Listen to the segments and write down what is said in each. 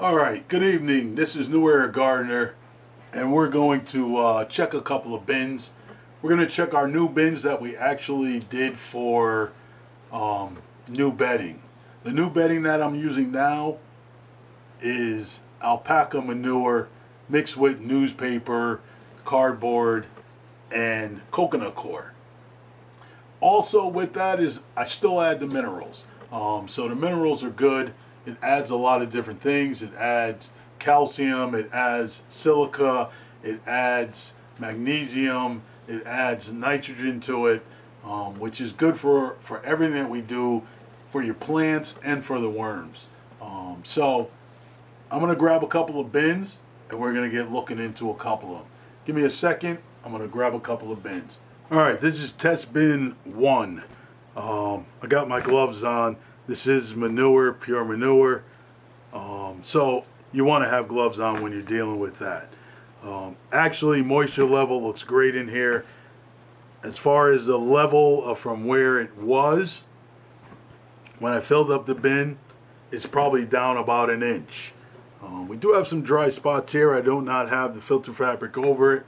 Alright, good evening. This is New Era Gardener, and we're going to check a couple of bins. We're going to check our new bins that we actually did for new bedding. The new bedding that I'm using now is Alpaca Manure mixed with newspaper, cardboard, and coconut coir. Also with that is I still add the minerals. So the minerals are good. It adds a lot of different things. It adds calcium, it adds silica, it adds magnesium, it adds nitrogen to it, which is good for everything that we do for your plants and for the worms. So I'm going to grab a couple of bins and we're going to get looking into a couple of them. Give me a second. I'm going to grab a couple of bins. All right, this is test bin 1. I got my gloves on. This is manure, pure manure. So you want to have gloves on when you're dealing with that. Actually, moisture level looks great in here. As far as the level from where it was, when I filled up the bin, it's probably down about an inch. We do have some dry spots here. I do not have the filter fabric over it.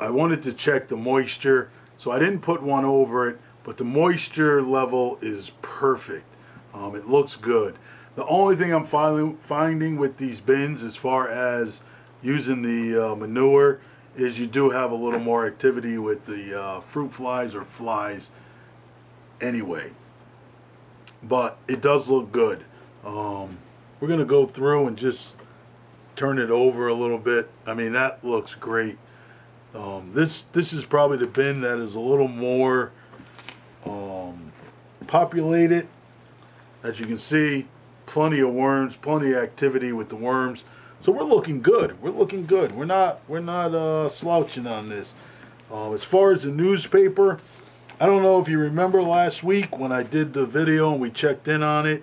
I wanted to check the moisture, so I didn't put one over it, but the moisture level is perfect. It looks good. The only thing I'm finding with these bins as far as using the manure is you do have a little more activity with the fruit flies or flies anyway. But it does look good. We're going to go through and just turn it over a little bit. I mean, that looks great. This is probably the bin that is a little more populated. As you can see, plenty of worms, plenty of activity with the worms. So we're looking good. We're looking good. We're not slouching on this. As far as the newspaper, I don't know if you remember last week when I did the video and we checked in on it.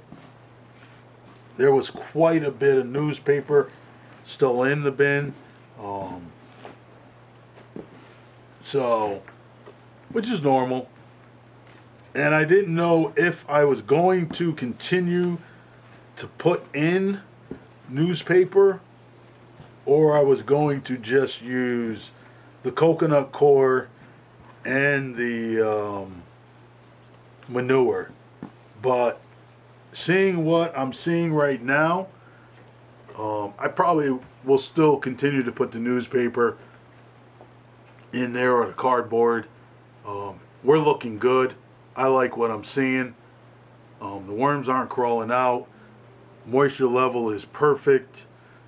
There was quite a bit of newspaper still in the bin. So, which is normal. And I didn't know if I was going to continue to put in newspaper or I was going to just use the coconut coir and the manure. But seeing what I'm seeing right now, I probably will still continue to put the newspaper in there or the cardboard. We're looking good. I like what I'm seeing. The worms aren't crawling out. Moisture level is perfect.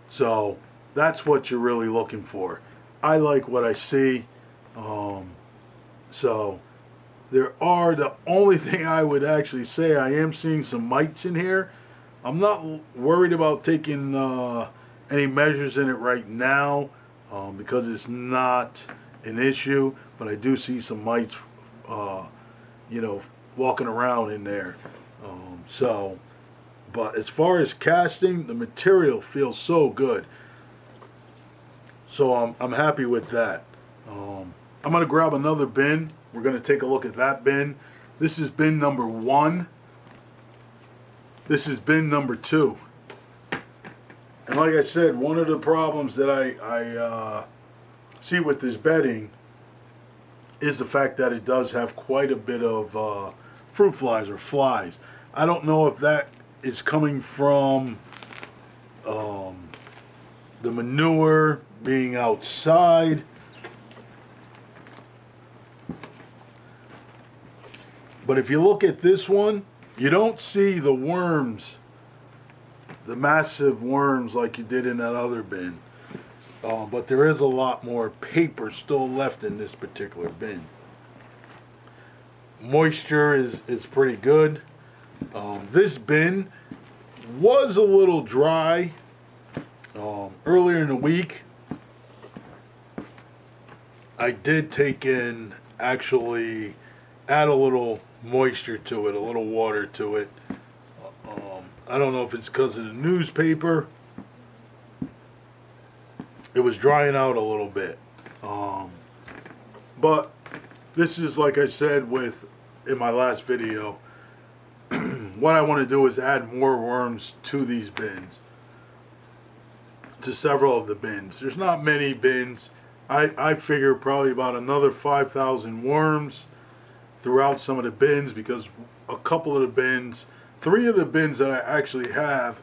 So that's what you're really looking for. I like what I see. So the only thing I would actually say, I am seeing some mites in here. I'm not worried about taking any measures in it right now because it's not an issue, but I do see some mites walking around in there. But as far as casting, the material feels so good. So I'm happy with that. I'm going to grab another bin. We're going to take a look at that bin. This is bin number 1. This is bin number 2. And like I said, one of the problems that I see with this bedding is the fact that it does have quite a bit of fruit flies or flies. I don't know if that is coming from the manure being outside. But if you look at this one, you don't see the worms, the massive worms like you did in that other bin. But there is a lot more paper still left in this particular bin. Moisture is pretty good. This bin was a little dry earlier in the week. I did take in, actually add a little moisture to it, a little water to it. I don't know if it's because of the newspaper. It was drying out a little bit. But this is, like I said in my last video, what I want to do is add more worms to these bins. to several of the bins. There's not many bins. I figure probably about another 5,000 worms throughout some of the bins, because a couple of the bins, 3 of the bins that I actually have,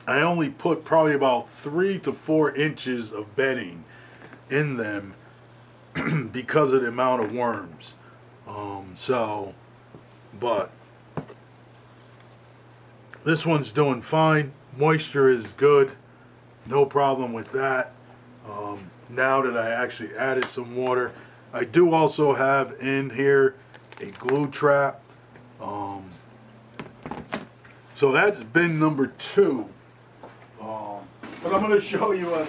I only put probably about 3 to 4 inches of bedding in them because of the amount of worms. But this one's doing fine. Moisture is good. No problem with that. Now that I actually added some water, I do also have in here a glue trap. So that's bin number 2. But I'm going to show you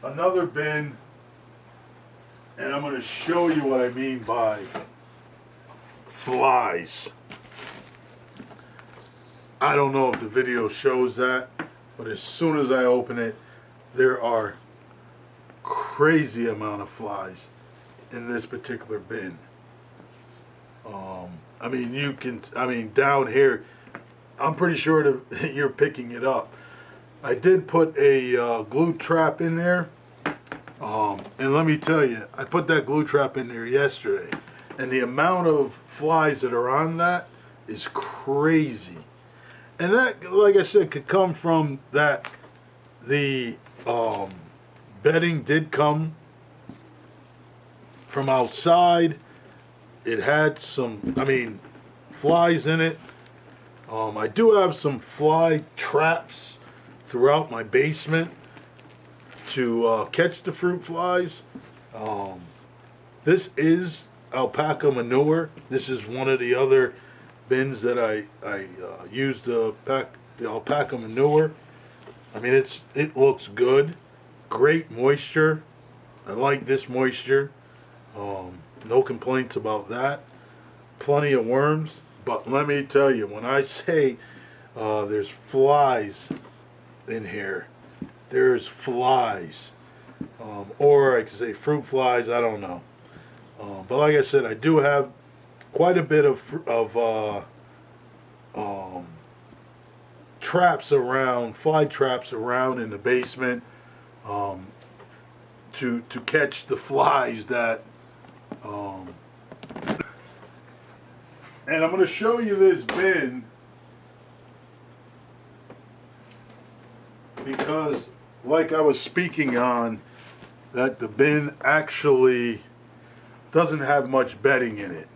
another bin, and I'm going to show you what I mean by flies. I don't know if the video shows that, but as soon as I open it, there are crazy amount of flies in this particular bin. I mean, down here, I'm pretty sure that you're picking it up. I did put a glue trap in there, and let me tell you, I put that glue trap in there yesterday, and the amount of flies that are on that is crazy. And that, like I said, could come from that the bedding did come from outside. It had some, flies in it. I do have some fly traps throughout my basement to catch the fruit flies. This is Alpaca Manure. This is one of the other bins that I used the Alpaca Manure. It looks good. Great moisture. I like this moisture. No complaints about that. Plenty of worms. But let me tell you, when I say there's flies in here, there's flies. Or I could say fruit flies, I don't know. But like I said, I do have quite a bit of traps around, fly traps around in the basement, to catch the flies that. And I'm going to show you this bin because, like I was speaking on, that the bin actually doesn't have much bedding in it,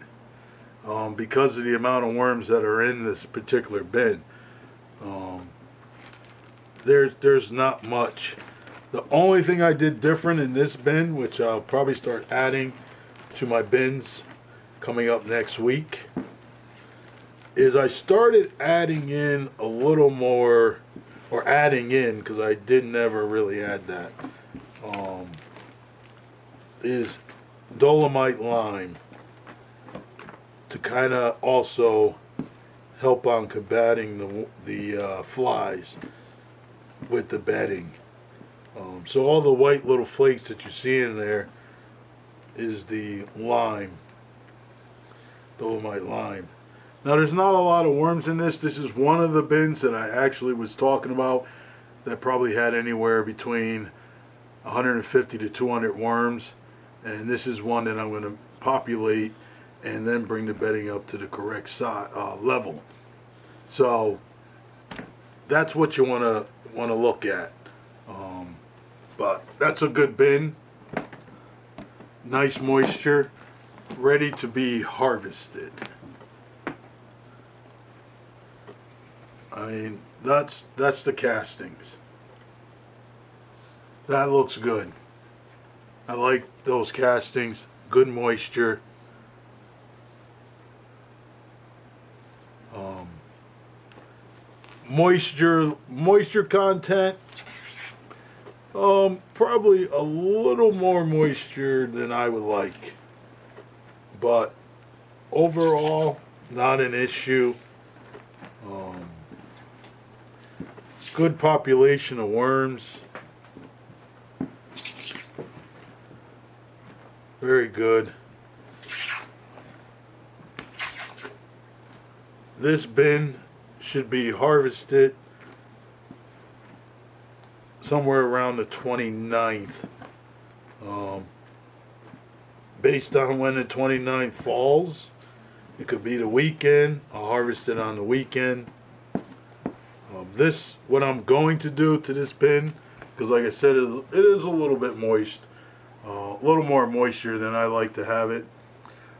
because of the amount of worms that are in this particular bin. There's not much. The only thing I did different in this bin, which I'll probably start adding to my bins coming up next week, is I started adding in a little more, or adding in, because I did never really add that, is dolomite lime, to kind of also help on combating the flies with the bedding. So all the white little flakes that you see in there is the lime, dolomite lime. Now there's not a lot of worms in this. This is one of the bins that I actually was talking about that probably had anywhere between 150 to 200 worms. And this is one that I'm going to populate and then bring the bedding up to the correct level. So that's what you want to look at. But that's a good bin. Nice moisture, ready to be harvested. That's the castings. That looks good. I like those castings. Good moisture. Moisture content. Probably a little more moisture than I would like, but overall, not an issue. Good population of worms. Very good. This bin should be harvested somewhere around the 29th. Based on when the 29th falls, it could be the weekend. I'll harvest it on the weekend. What I'm going to do to this bin, because like I said, it is a little bit moist, a little more moisture than I like to have it.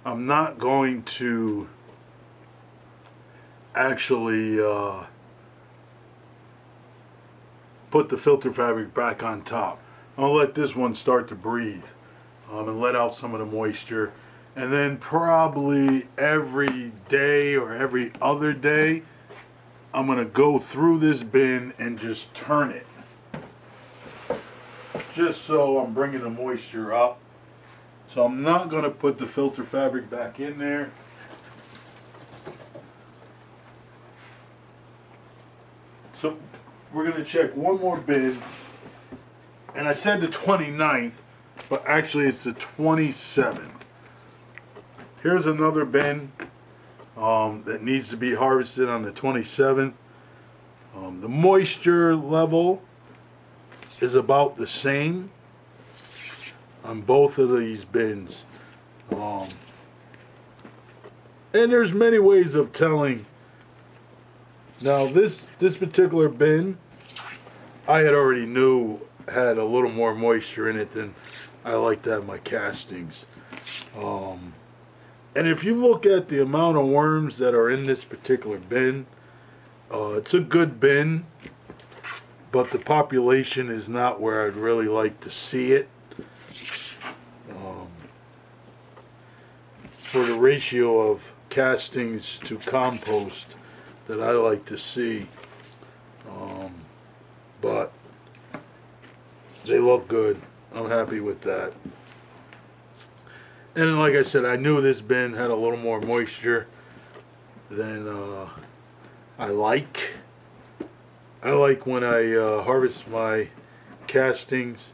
I'm not going to actually put the filter fabric back on top. I'll let this one start to breathe and let out some of the moisture. And then probably every day or every other day, I'm going to go through this bin and just turn it. Just so I'm bringing the moisture up. So I'm not going to put the filter fabric back in there. So we're going to check one more bin. And I said the 29th, but actually it's the 27th. Here's another bin that needs to be harvested on the 27th. The moisture level is about the same on both of these bins. And there's many ways of telling. Now this particular bin, I had already knew had a little more moisture in it than I like to have my castings. And if you look at the amount of worms that are in this particular bin, it's a good bin, but the population is not where I'd really like to see it. For the ratio of castings to compost that I like to see. But they look good. I'm happy with that. And like I said, I knew this bin had a little more moisture than I like. I like when I harvest my castings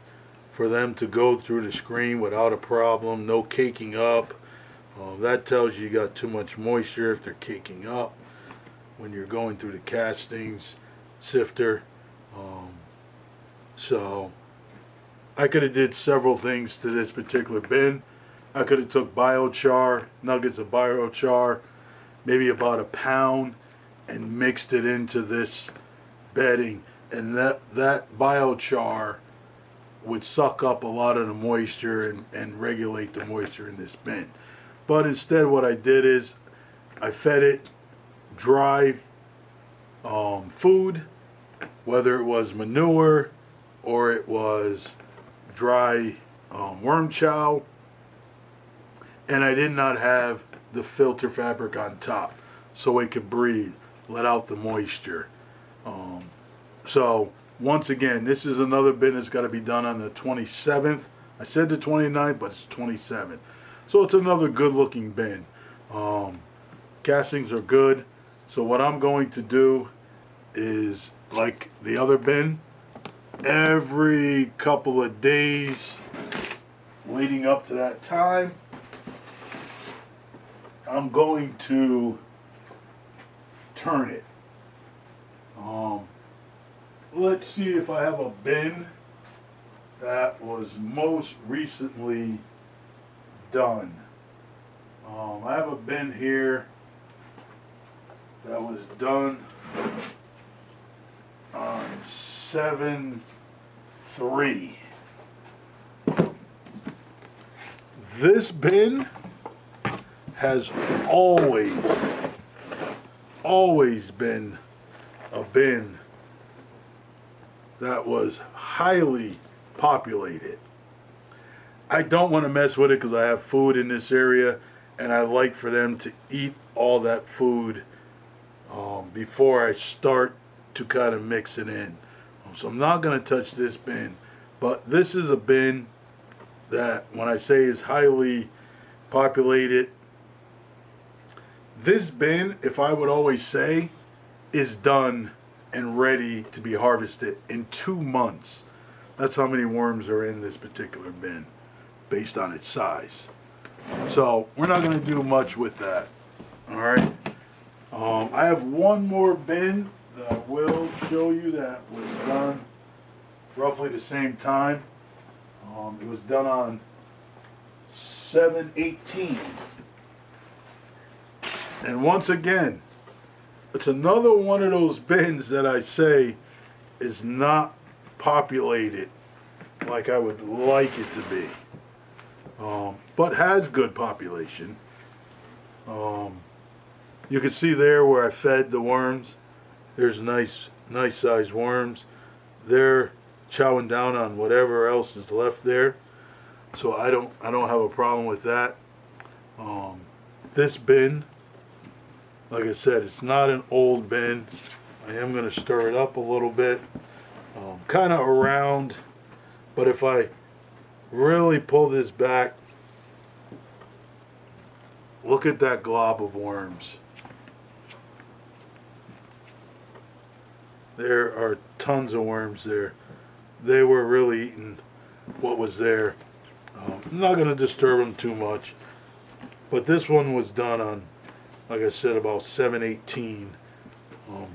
for them to go through the screen without a problem, no caking up. That tells you got too much moisture if they're caking up when you're going through the castings sifter. So I could have did several things to this particular bin. I could have took biochar, nuggets of biochar, maybe about a pound, and mixed it into this bedding, and that biochar would suck up a lot of the moisture and regulate the moisture in this bin. But instead what I did is I fed it dry food, whether it was manure or it was dry worm chow, and I did not have the filter fabric on top so it could breathe, let out the moisture. So once again, this is another bin that's got to be done on the 27th. I said the 29th, but it's 27th. So it's another good looking bin. Castings are good. So what I'm going to do is, like the other bin, every couple of days leading up to that time, I'm going to turn it. Let's see if I have a bin that was most recently done. I have a bin here that was done on 7/3. This bin has always been a bin that was highly populated. I don't want to mess with it because I have food in this area and I like for them to eat all that food before I start to kind of mix it in. So I'm not going to touch this bin, but this is a bin that, when I say is highly populated, this bin, if I would always say, is done and ready to be harvested in 2 months. That's how many worms are in this particular bin based on its size. So we're not going to do much with that. All right. I have one more bin that I will show you that was done roughly the same time. It was done on 7/18. And once again, it's another one of those bins that I say is not populated like I would like it to be, but has good population. You can see there where I fed the worms. There's nice sized worms. They're chowing down on whatever else is left there, so I don't have a problem with that. This bin, like I said, it's not an old bin. I am going to stir it up a little bit, kind of around, but if I really pull this back, look at that glob of worms. There are tons of worms there. They were really eating what was there. I'm not going to disturb them too much, but this one was done on, like I said, about 7/18.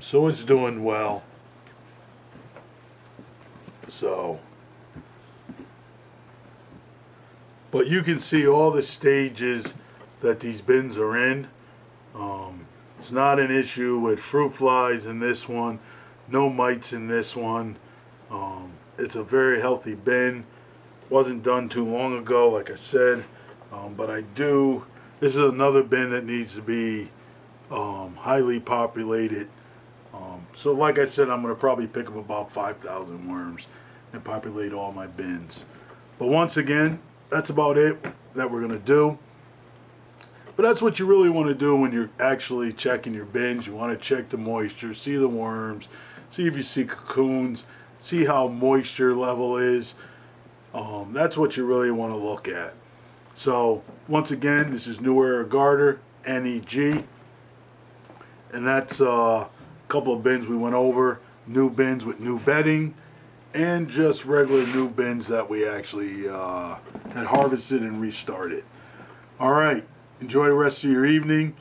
So it's doing well. So, but you can see all the stages that these bins are in. It's not an issue with fruit flies in this one, no mites in this one. It's a very healthy bin. Wasn't done too long ago, like I said, but this is another bin that needs to be highly populated. So like I said, I'm going to probably pick up about 5,000 worms and populate all my bins. But once again, that's about it that we're going to do. But that's what you really want to do when you're actually checking your bins. You want to check the moisture, see the worms, see if you see cocoons, see how moisture level is. That's what you really want to look at. So once again, this is New Era Garter, NEG. And that's a couple of bins we went over. New bins with new bedding, and just regular new bins that we actually had harvested and restarted. All right. Enjoy the rest of your evening.